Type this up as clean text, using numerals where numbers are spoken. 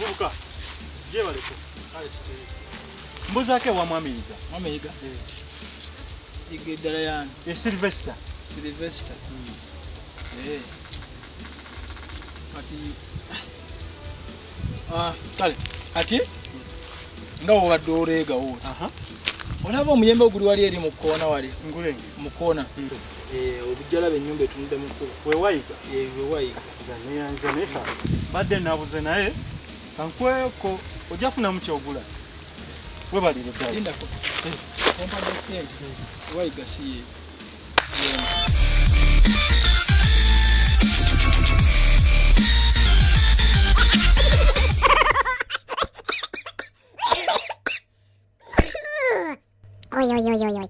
Muvubuka. Je baleko. Kale sikiri. Mbuzake wa Mwamiga. Mwamiga? Igedala yani. Sylvester. Sylvester. Kale. Ati? Nga wabadde oleega wooti. Olaba omuyembe oguli wali eri mu kkoona wali? Ngulenge. Mu kkoona. Obujjalabe ennyumba etunudde mu kkubo. Wewayiga? Wewayiga. Nze neka. Badde nabuze naye kankweko ojja kufunamu kyogula. Webalire ddala. Lindako. Kompadde ssente. Wewayiga si ye. Oi, oi, oi, oi, oi.